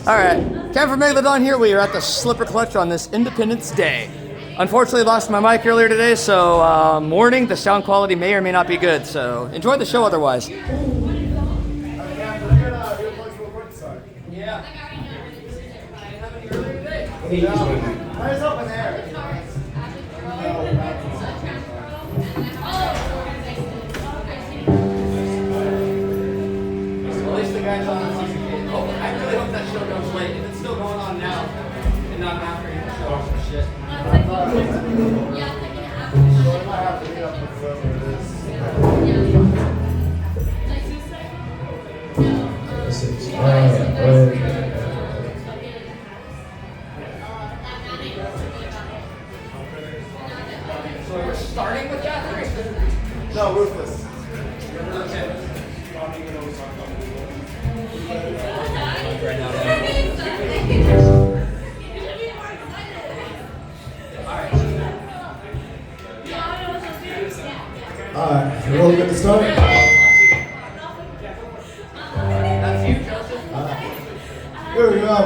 Alright, Ken from Megladon here. We are at the Slipper Clutch on this Independence Day. Unfortunately, lost my mic earlier today, so warning, the sound quality may or may not be good, so enjoy the show otherwise. Yeah. Eyes up in there. At least the guys on the TV. Oh, I really hope that show goes late. If it's still going on now and not after you show off some shit. So we're starting with Bathory? No, Ruthless. Okay. Alright, we're all good to start? That's you, Joseph. Here we go.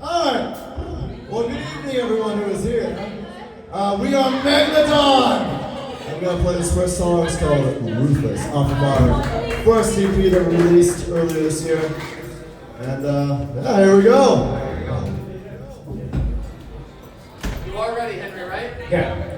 Alright. Well, good evening, everyone who is here. We are Megladon! I'm going to play this first song. It's called Ruthless, off of our first EP that we released earlier this year. And, yeah, here we go. You are ready, Henry, right? Yeah.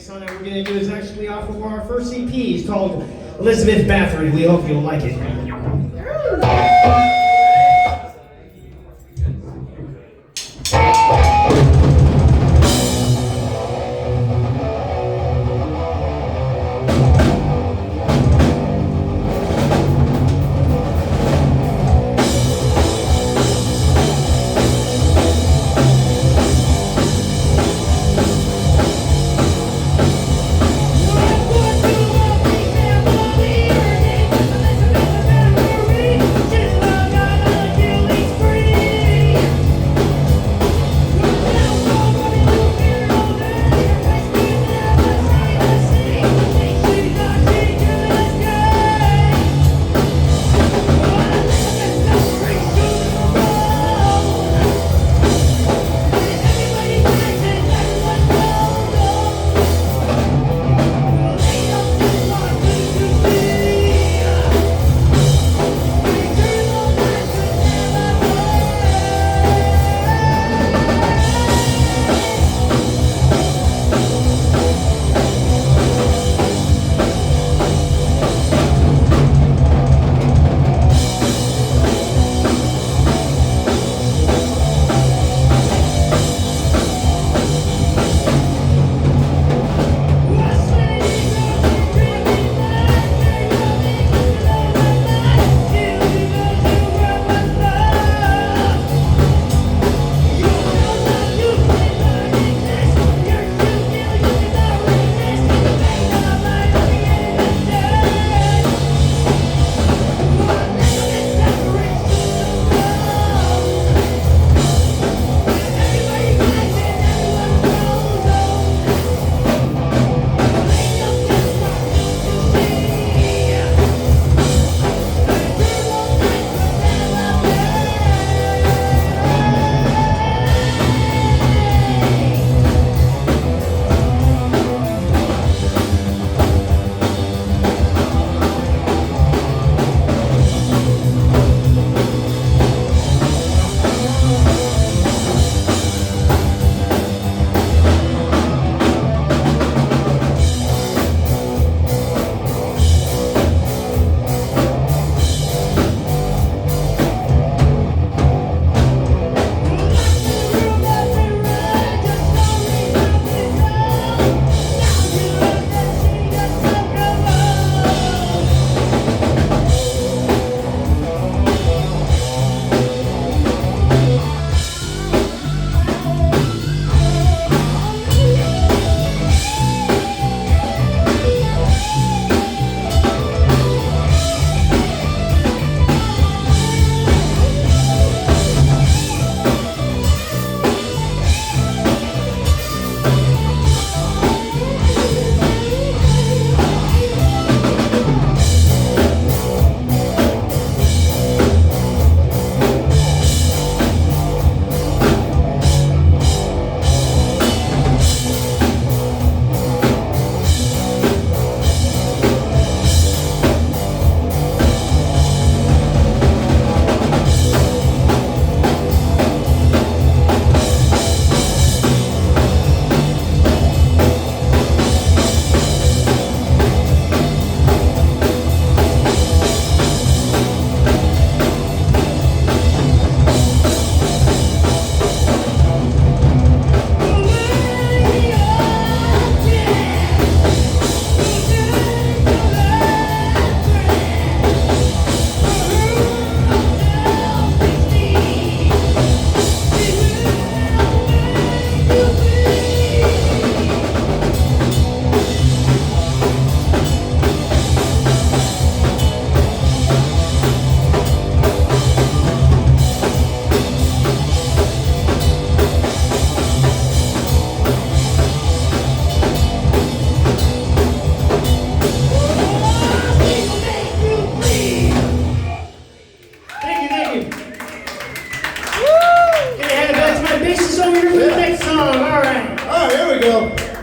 song that we're going to do is actually off of our first EP. It's called Elizabeth Bathory. We hope you'll like it.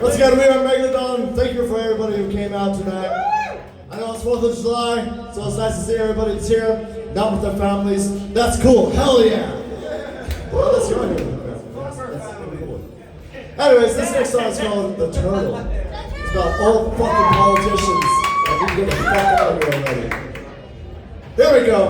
Once again, we are Megladon. Thank you for everybody who came out tonight. I know it's 4th of July, so it's nice to see everybody that's here, not with their families. That's cool. Hell yeah. Well, that's your idea. Anyways, this next song is called The Turtle. about old fucking politicians. I can get the fuck out of here already. Here we go.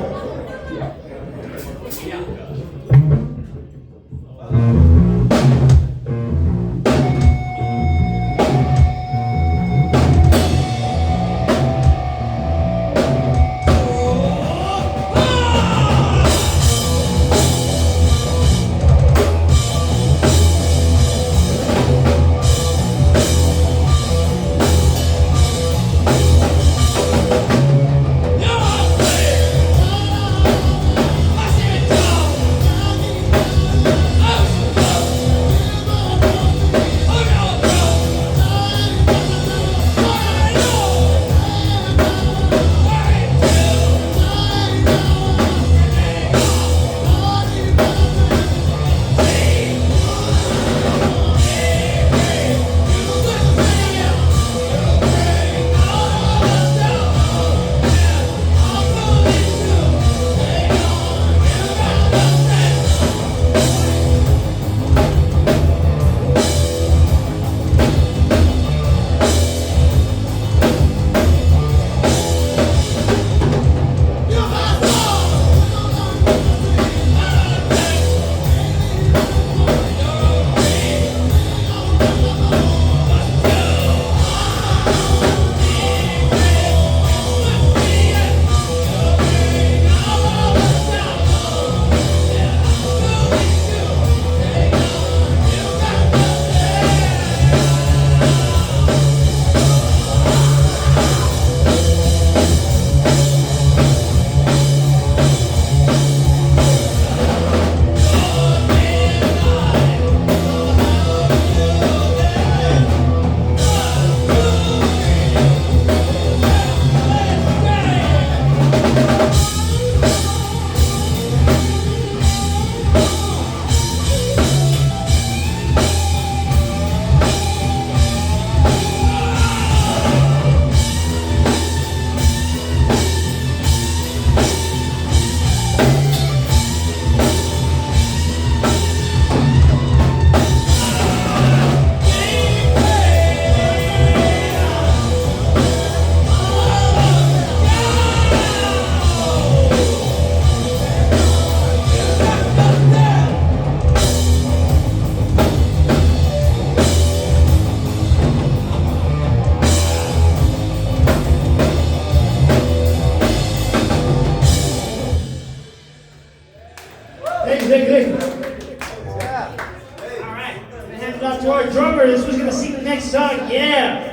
This was gonna sing the next song, yeah.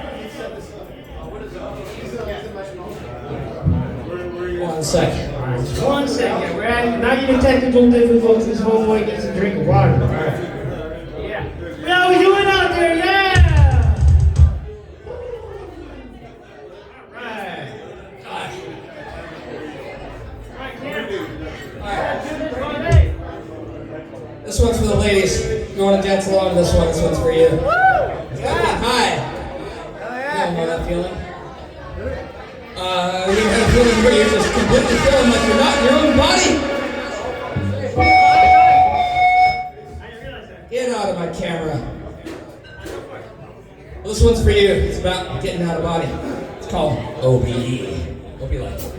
1 second. All right, just 1 second. We're not even technical difficulties. This whole boy needs a drink of water. All right. Yeah. How we doing out there? Yeah. All right. All right. This one's for the ladies. You want to dance along to this one? This one's for you. Woo! Yeah. Hi. You know that feeling? You ever had a feeling where you're just completely feeling like you're not in your own body? Get out of my camera. Well, this one's for you. It's about getting out of body. It's called O.B.E. Hope you like it.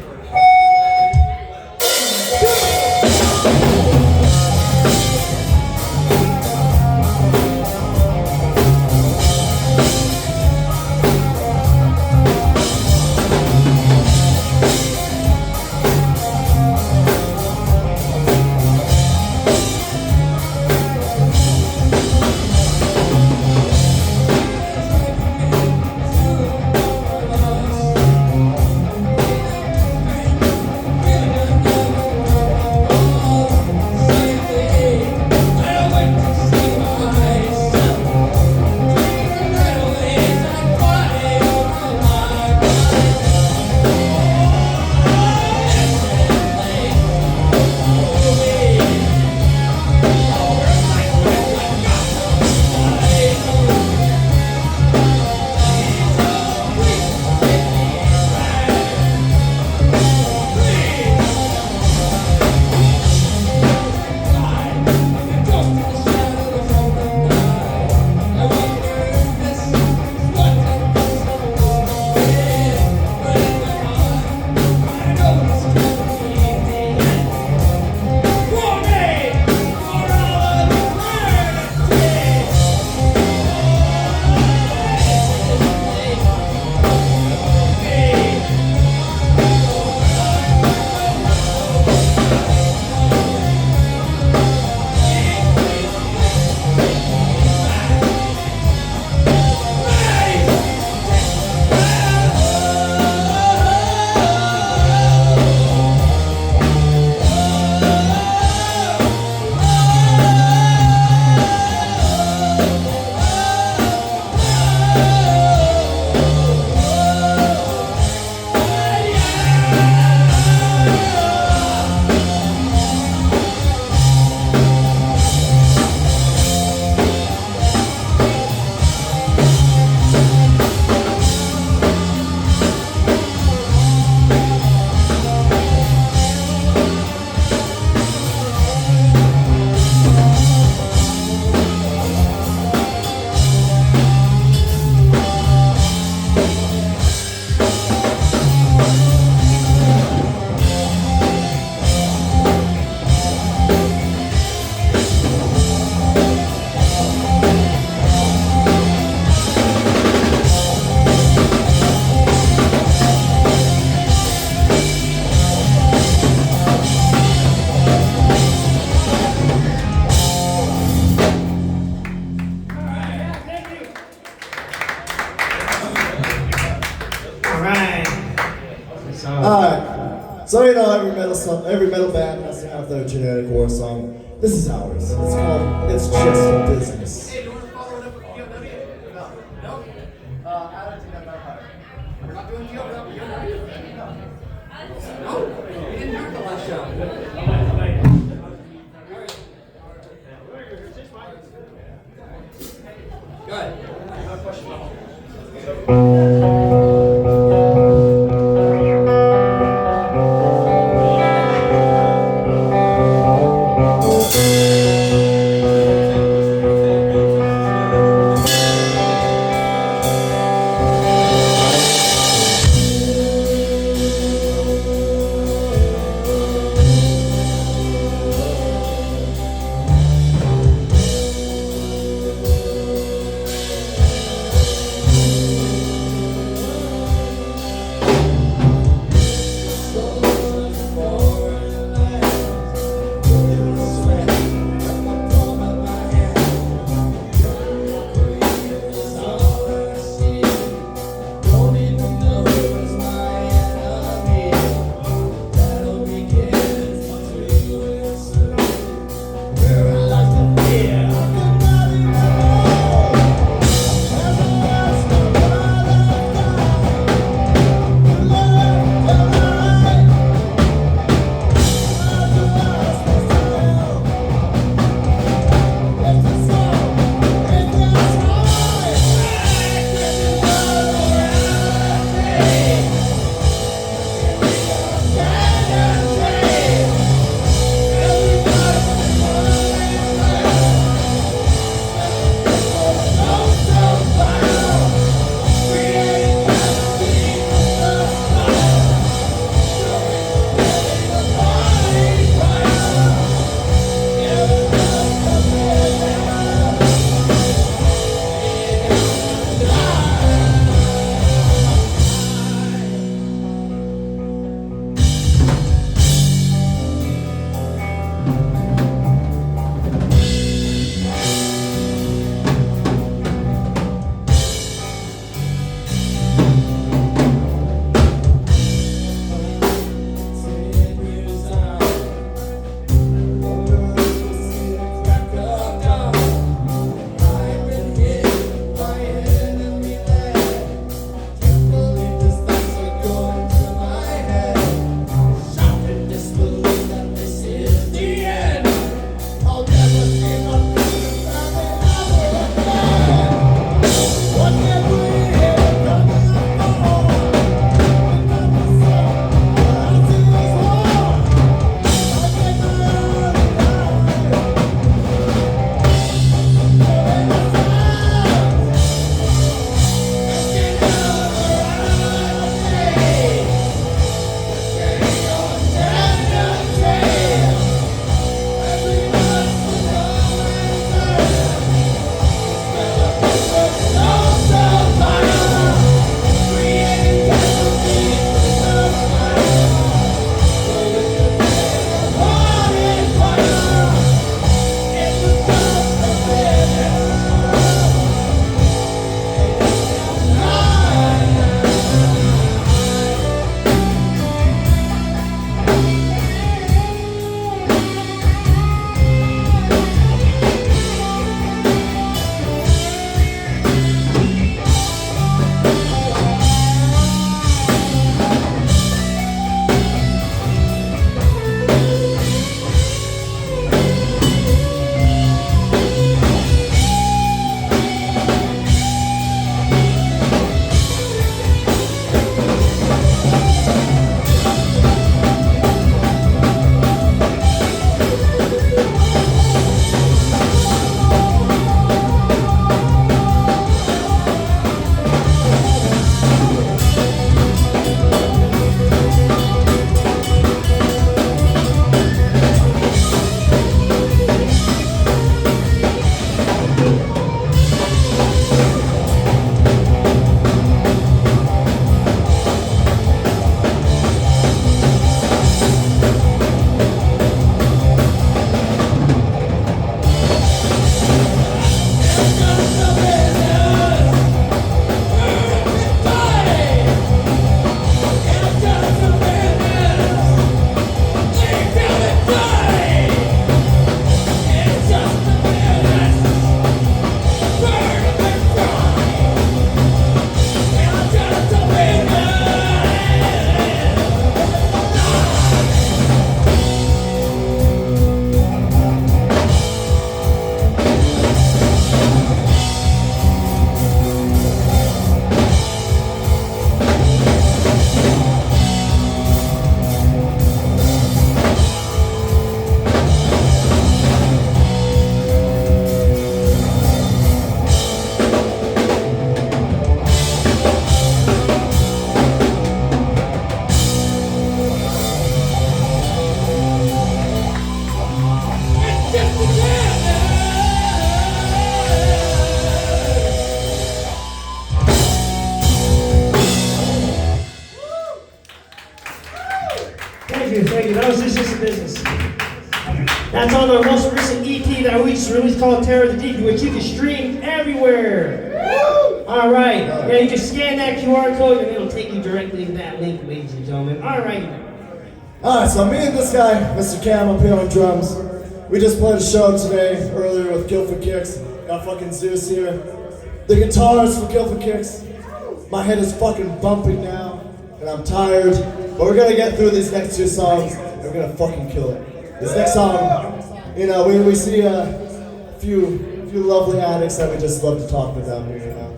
know, every metal band has to have their generic war song. This is ours. It's called "It's Just Business." Hey, do you want to follow it up with POW? No. No? Addict and Bathory. We're not doing POW? No? We didn't do it the last show. Go ahead. thank you. That was just a business. That's on our most recent EP that we just released called Terror of the Deep, which you can stream everywhere. All right. Yeah, you can scan that QR code and it'll take you directly to that link, ladies and gentlemen. All right. Alright, so me and this guy, Mr. Cam, up here on drums. We just played a show today, earlier with Kill for Kicks. Got fucking Zeus here. The guitars for Kill for Kicks. My head is fucking bumping now, and I'm tired. But we're gonna get through these next two songs, and we're gonna fucking kill it. This next song, you know, we see a few lovely addicts that we just love to talk with down here, you know.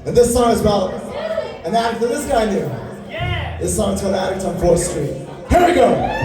And this song is about an addict that this guy knew. Yeah. This song's called Addict on 4th Street. Here we go!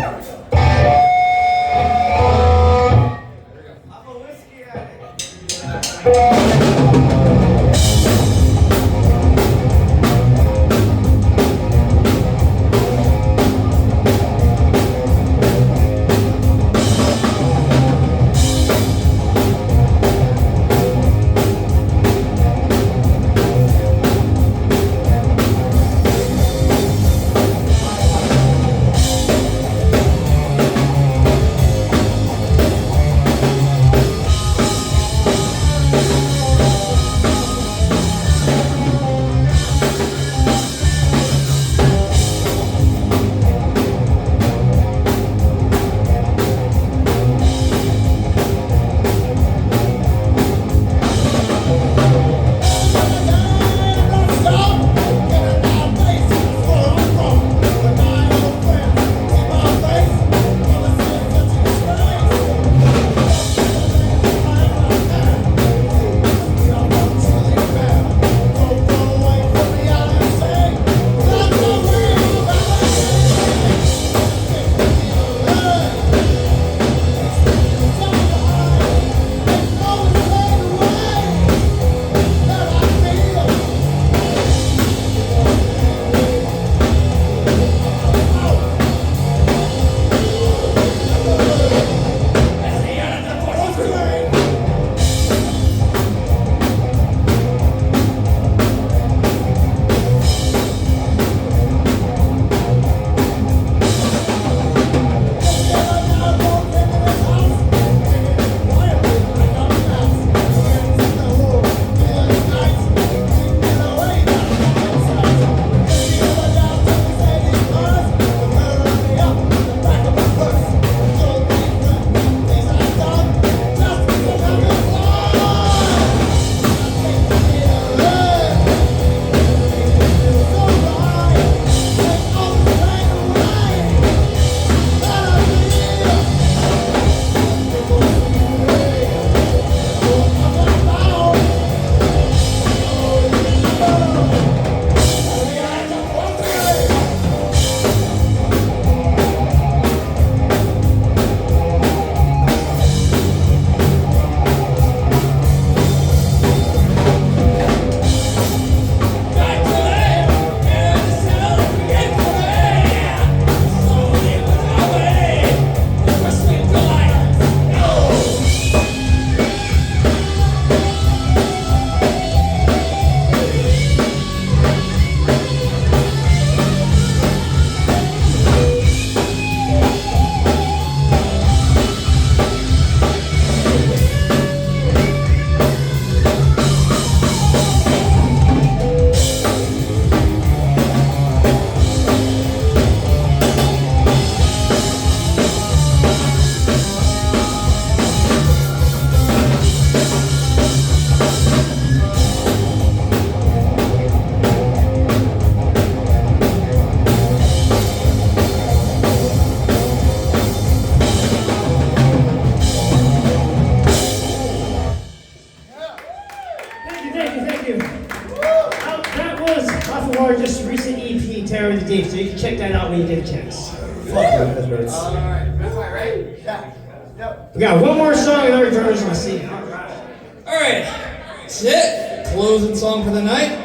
Terror of the Deep, so you can check that out when you get a chance. Fuck that hurts. Alright, that's right? Yeah. Yep. We got one more song and our drummers on the scene. Alright, that's it. Closing song for the night.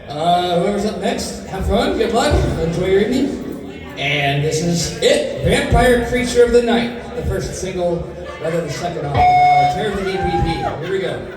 Whoever's up next, have fun, good luck, enjoy your evening. And this is it, Vampire Creature of the Night, the first single, rather the second off of our Terror of the Deep EP. Here we go.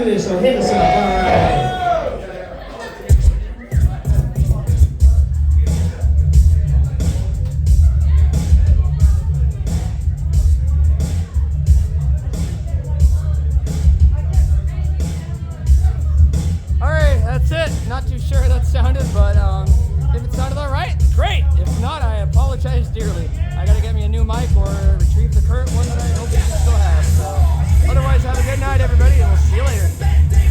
after this, so hit us up. All right. That's it. Not too sure how that sounded, but if it sounded all right, great. If not, I apologize dearly. I gotta get me a new mic or retrieve the current one that I hope you can still have. So, otherwise, have a good night, everybody, and we'll see you later.